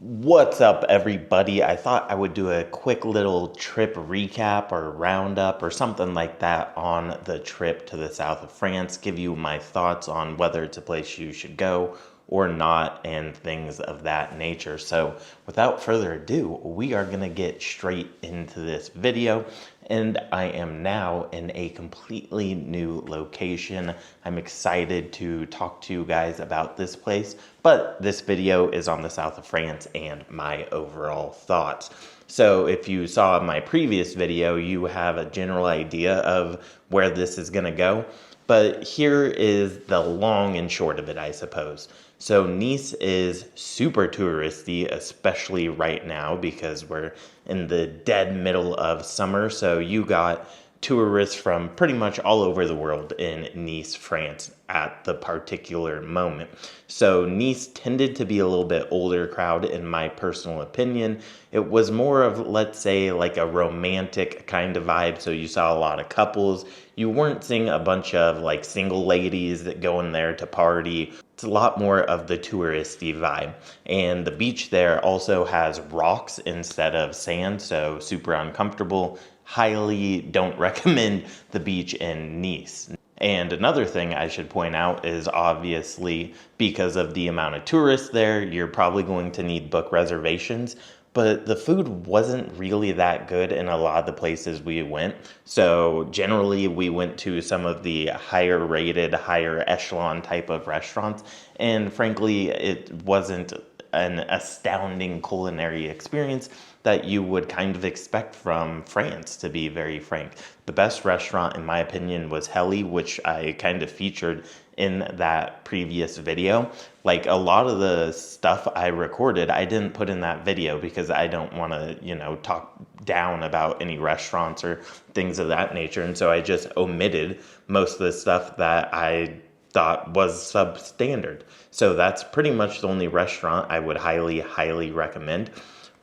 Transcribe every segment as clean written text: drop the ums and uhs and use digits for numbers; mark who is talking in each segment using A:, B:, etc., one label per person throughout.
A: What's up, everybody? I thought I would do a quick little trip recap or roundup or something like that on the trip to the south of France, give you my thoughts on whether it's a place you should go or not, and things of that nature. So, without further ado, we are going to get straight into this video. And I am now in a completely new location. I'm excited to talk to you guys about this place, but this video is on the south of France and my overall thoughts. So if you saw my previous video, you have a general idea of where this is going to go. But here is the long and short of it, I suppose. So Nice is super touristy, especially right now because we're in the dead middle of summer. So you got tourists from pretty much all over the world in Nice, France at the particular moment. So Nice tended to be a little bit older crowd in my personal opinion. It was more of, let's say, like a romantic kind of vibe. So you saw a lot of couples. You weren't seeing a bunch of like single ladies that go in there to party. It's a lot more of the touristy vibe. And the beach there also has rocks instead of sand, so super uncomfortable. Highly don't recommend the beach in Nice. And another thing I should point out is obviously because of the amount of tourists there, you're probably going to need book reservations. But the food wasn't really that good in a lot of the places we went. So generally we went to some of the higher rated, higher echelon type of restaurants. And frankly, it wasn't an astounding culinary experience that you would kind of expect from France, to be very frank. The best restaurant, in my opinion, was Howdy, which I kind of featured in that previous video. Like a lot of the stuff I recorded, I didn't put in that video because I don't want to, talk down about any restaurants or things of that nature. And so I just omitted most of the stuff that I thought was substandard. So that's pretty much the only restaurant I would highly recommend.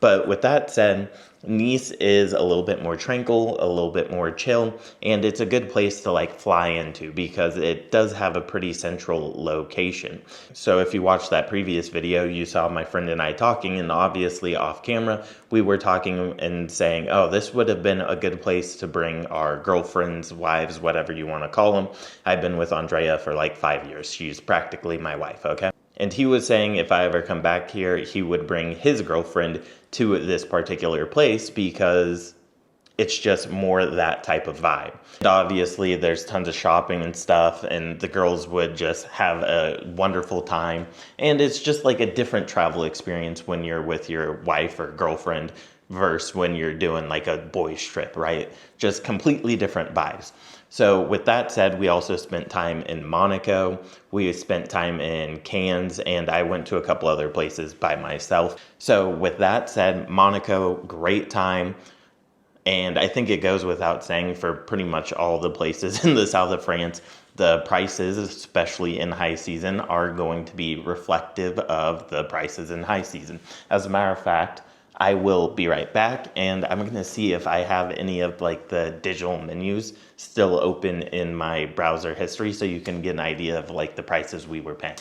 A: But with that said, Nice is a little bit more tranquil, a little bit more chill, and it's a good place to like fly into because it does have a pretty central location. So if you watched that previous video, you saw my friend and I talking, and obviously off camera, we were talking and saying, oh, this would have been a good place to bring our girlfriends, wives, whatever you want to call them. I've been with Andrea for like 5 years. She's practically my wife, okay? And he was saying if I ever come back here, he would bring his girlfriend to this particular place because it's just more that type of vibe. And obviously, there's tons of shopping and stuff, and the girls would just have a wonderful time. And it's just like a different travel experience when you're with your wife or girlfriend versus when you're doing like a boys trip, right? Just completely different vibes. So with that said, we also spent time in Monaco. We spent time in Cannes, and I went to a couple other places by myself. So with that said, Monaco, great time. And I think it goes without saying for pretty much all the places in the south of France, the prices, especially in high season, are going to be reflective of the prices in high season. As a matter of fact, I will be right back, and I'm going to see if I have any of like the digital menus still open in my browser history so you can get an idea of like the prices we were paying.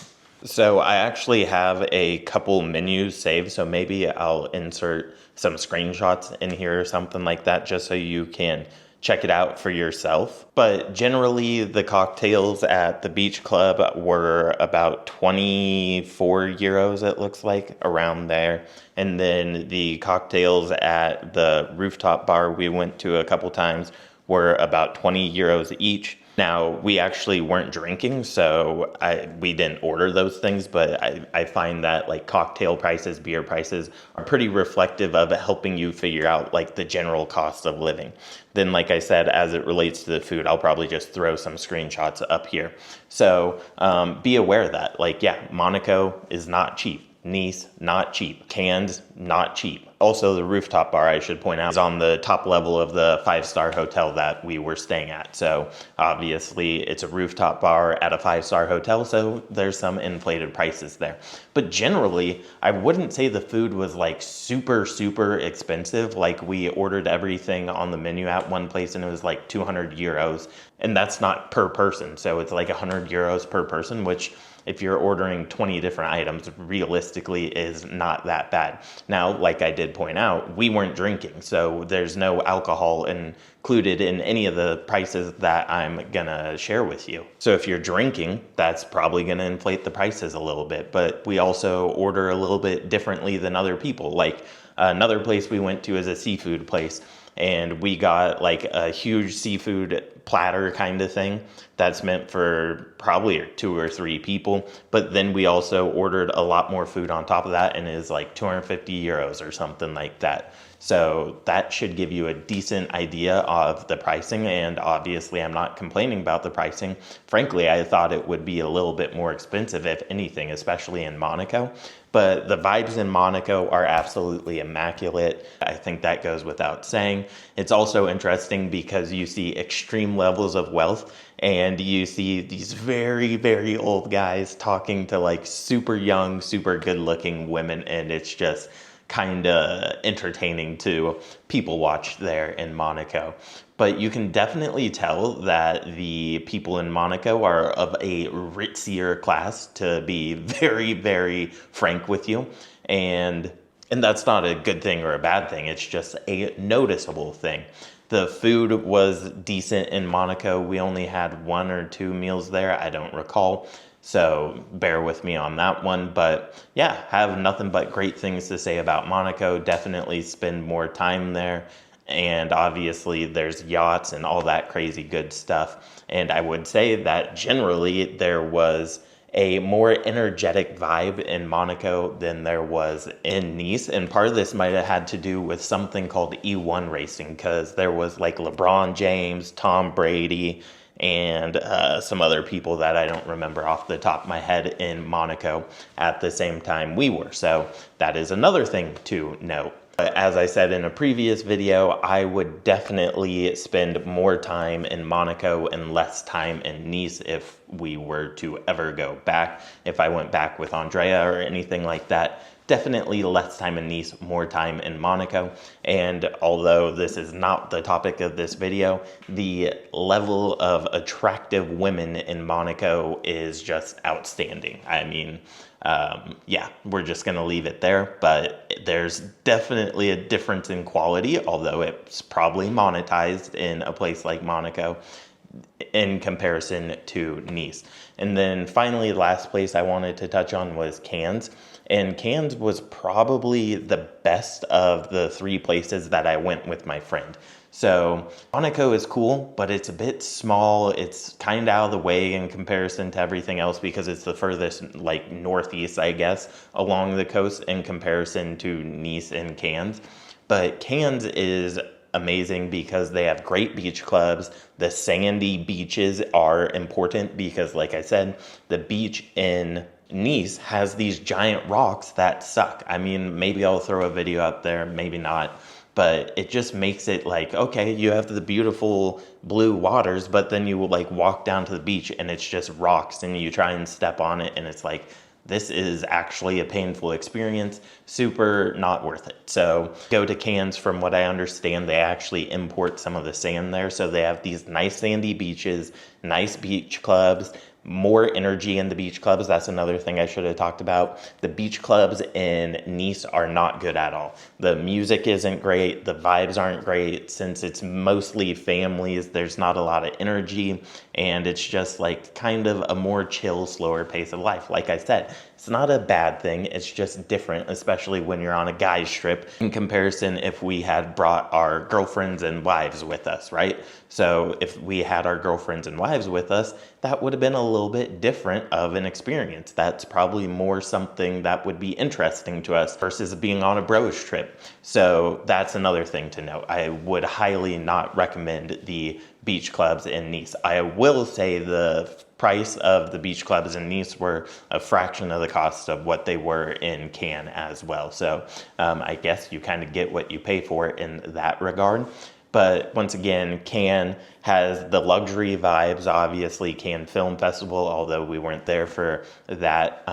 A: So I actually have a couple menus saved, so maybe I'll insert some screenshots in here or something like that just so you can check it out for yourself. But generally, the cocktails at the beach club were about 24 euros, it looks like, around there. And then the cocktails at the rooftop bar we went to a couple times were about 20 euros each. Now, we actually weren't drinking, so we didn't order those things, but I find that like cocktail prices, beer prices are pretty reflective of helping you figure out like the general cost of living. Then, like I said, as it relates to the food, I'll probably just throw some screenshots up here. So be aware of that. Like, yeah, Monaco is not cheap. Nice, not cheap. Cannes, not cheap. Also, the rooftop bar, I should point out, is on the top level of the 5-star hotel that we were staying at. So obviously, it's a rooftop bar at a 5-star hotel, so there's some inflated prices there. But generally, I wouldn't say the food was like super expensive. Like we ordered everything on the menu at one place and it was like 200 euros. And that's not per person. So it's like 100 euros per person, which if you're ordering 20 different items, realistically is not that bad. Now, like I did point out, we weren't drinking, so there's no alcohol included in any of the prices that I'm gonna share with you. So if you're drinking, that's probably gonna inflate the prices a little bit, but we also order a little bit differently than other people. Like another place we went to is a seafood place, and we got like a huge seafood platter kind of thing that's meant for probably 2 or 3 people, but then we also ordered a lot more food on top of that, and it is like 250 euros or something like that. So that should give you a decent idea of the pricing, and obviously I'm not complaining about the pricing. Frankly, I thought it would be a little bit more expensive, if anything, especially in Monaco. But the vibes in Monaco are absolutely immaculate. I think that goes without saying. It's also interesting because you see extreme levels of wealth, and you see these very, very old guys talking to like super young, super good looking women, and it's just kind of entertaining to people watch there in Monaco. But you can definitely tell that the people in Monaco are of a ritzier class, to be very, very frank with you. And that's not a good thing or a bad thing. It's just a noticeable thing. The food was decent in Monaco. We only had 1 or 2 meals there. I don't recall. So bear with me on that one. But yeah, have nothing but great things to say about Monaco. Definitely spend more time there. And obviously there's yachts and all that crazy good stuff. And I would say that generally there was a more energetic vibe in Monaco than there was in Nice. And part of this might have had to do with something called E1 racing, because there was like LeBron James, Tom Brady, and some other people that I don't remember off the top of my head in Monaco at the same time we were. So that is another thing to note. As I said in a previous video, I would definitely spend more time in Monaco and less time in Nice if we were to ever go back. If I went back with Andrea or anything like that, definitely less time in Nice, more time in Monaco. And although this is not the topic of this video, the level of attractive women in Monaco is just outstanding. I mean, yeah, we're just going to leave it there, but there's definitely a difference in quality, although it's probably monetized in a place like Monaco in comparison to Nice. And then finally, the last place I wanted to touch on was Cannes. And Cannes was probably the best of the 3 places that I went with my friend. So Monaco is cool, but it's a bit small. It's kind of out of the way in comparison to everything else because it's the furthest like northeast, I guess, along the coast in comparison to Nice and Cannes. But Cannes is amazing because they have great beach clubs. The sandy beaches are important because, like I said, the beach in Nice has these giant rocks that suck. I mean, maybe I'll throw a video up there, maybe not. But it just makes it like, okay, you have the beautiful blue waters, but then you will like walk down to the beach and it's just rocks and you try and step on it and it's like, this is actually a painful experience, super not worth it. So go to Cannes. From what I understand, they actually import some of the sand there. So they have these nice sandy beaches, nice beach clubs, more energy in the beach clubs. That's another thing I should have talked about. The beach clubs in Nice are not good at all. The music isn't great. The vibes aren't great. Since it's mostly families, there's not a lot of energy, and it's just like kind of a more chill, slower pace of life. Like I said, it's not a bad thing. It's just different, especially when you're on a guy's trip in comparison if we had brought our girlfriends and wives with us, right? So if we had our girlfriends and wives with us, that would have been a little bit different of an experience. That's probably more something that would be interesting to us versus being on a bros trip. So that's another thing to note. I would highly not recommend the beach clubs in Nice. I will say the price of the beach clubs in Nice were a fraction of the cost of what they were in Cannes as well. So I guess you kind of get what you pay for in that regard. But once again, Cannes has the luxury vibes, obviously Cannes Film Festival, although we weren't there for that.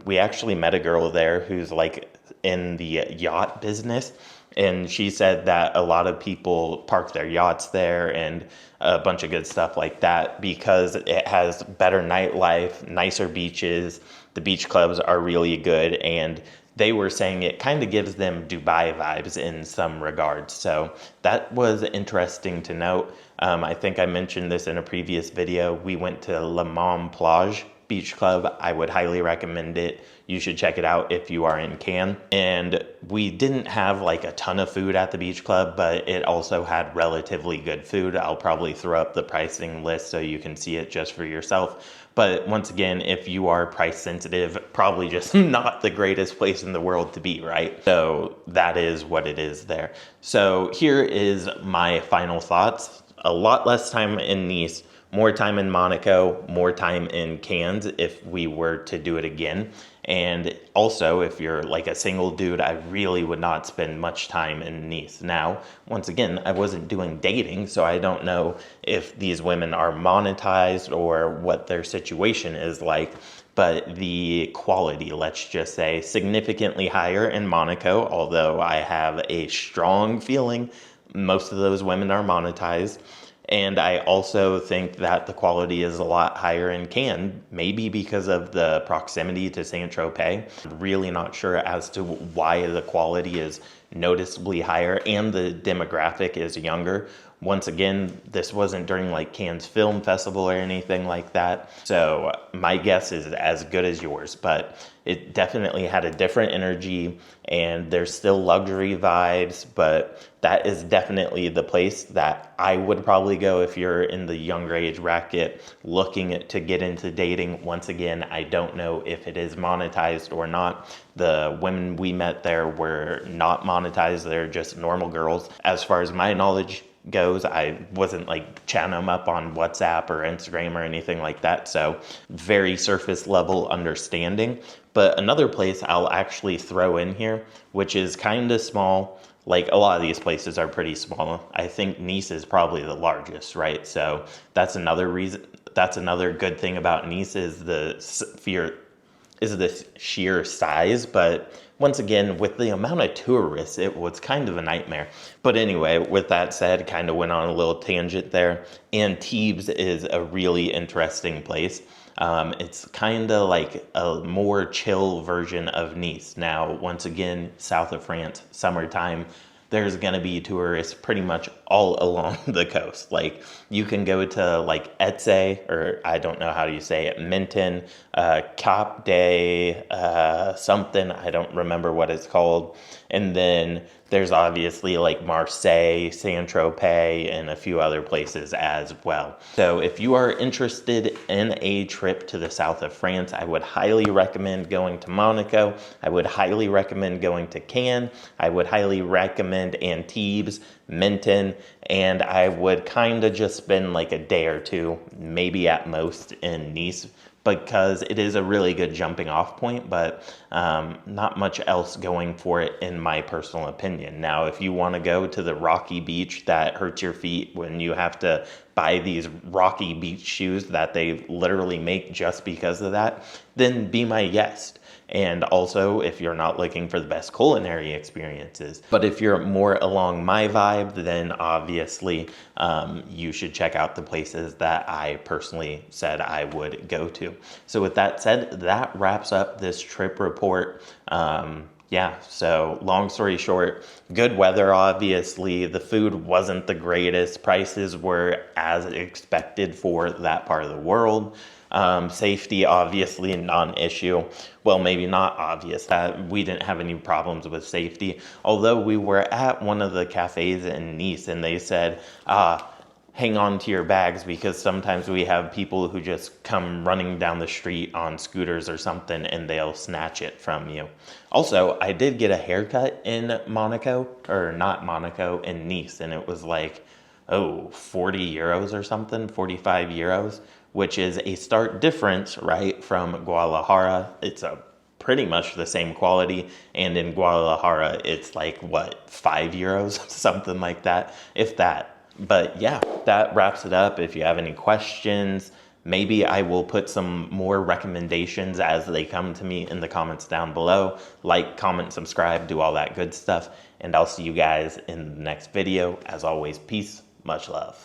A: We actually met a girl there who's like in the yacht business. And she said that a lot of people park their yachts there and a bunch of good stuff like that because it has better nightlife, nicer beaches. The beach clubs are really good. And they were saying it kind of gives them Dubai vibes in some regards. So that was interesting to note. I think I mentioned this in a previous video. We went to Le Mans Plage Beach Club. I would highly recommend it. You should check it out if you are in Cannes. And we didn't have like a ton of food at the beach club, but it also had relatively good food. I'll probably throw up the pricing list so you can see it just for yourself. But once again, if you are price sensitive, probably just not the greatest place in the world to be, right? So that is what it is there. So here is my final thoughts. A lot less time in Nice, more time in Monaco, more time in Cannes if we were to do it again. And also, if you're like a single dude, I really would not spend much time in Nice. Now, once again, I wasn't doing dating, so I don't know if these women are monetized or what their situation is like. But the quality, let's just say, significantly higher in Monaco, although I have a strong feeling most of those women are monetized. And I also think that the quality is a lot higher in Cannes, maybe because of the proximity to Saint-Tropez. I'm really not sure as to why the quality is noticeably higher and the demographic is younger. Once again, this wasn't during like Cannes Film Festival or anything like that. So my guess is as good as yours, but it definitely had a different energy and there's still luxury vibes, but that is definitely the place that I would probably go if you're in the younger age bracket looking to get into dating. Once again, I don't know if it is monetized or not. The women we met there were not monetized. They're just normal girls. As far as my knowledge goes, I wasn't like chatting them up on WhatsApp or Instagram or anything like that. So very surface level understanding. But another place I'll actually throw in here, which is kind of small, like a lot of these places are pretty small. I think Nice is probably the largest, right? So that's another reason. That's another good thing about Nice is the sheer size. But once again, with the amount of tourists, it was kind of a nightmare. But anyway, with that said, kind of went on a little tangent there. Antibes is a really interesting place. It's kind of like a more chill version of Nice. Now, once again, south of France, summertime, there's going to be tourists pretty much all along the coast. Like you can go to like Etse, or I don't know how you say it, Menton, Cap de something, I don't remember what it's called. And then there's obviously like Marseille, Saint-Tropez, and a few other places as well. So if you are interested in a trip to the south of France, I would highly recommend going to Monaco. I would highly recommend going to Cannes. I would highly recommend Antibes, Menton, and I would kind of just spend like a day or two, maybe at most, in Nice, because it is a really good jumping off point, but not much else going for it in my personal opinion. Now, if you want to go to the rocky beach that hurts your feet when you have to buy these rocky beach shoes that they literally make just because of that, then be my guest. And also, if you're not looking for the best culinary experiences, but if you're more along my vibe, then obviously you should check out the places that I personally said I would go to. So with that said, that wraps up this trip report. Yeah, so long story short, good weather, obviously. The food wasn't the greatest. Prices were as expected for that part of the world. Safety, obviously, a non-issue. Well, maybe not obvious. We didn't have any problems with safety. Although we were at one of the cafes in Nice and they said, hang on to your bags because sometimes we have people who just come running down the street on scooters or something and they'll snatch it from you. Also, I did get a haircut in Monaco, or not Monaco, in Nice, and it was like, 40 euros or something, 45 euros, which is a stark difference, right, from Guadalajara. It's a pretty much the same quality, and in Guadalajara, it's like, 5 euros, something like that, if that. But yeah, that wraps it up. If you have any questions, Maybe I will put some more recommendations as they come to me in the comments down below. Like, comment, subscribe, do all that good stuff. And I'll see you guys in the next video. As always, peace, much love.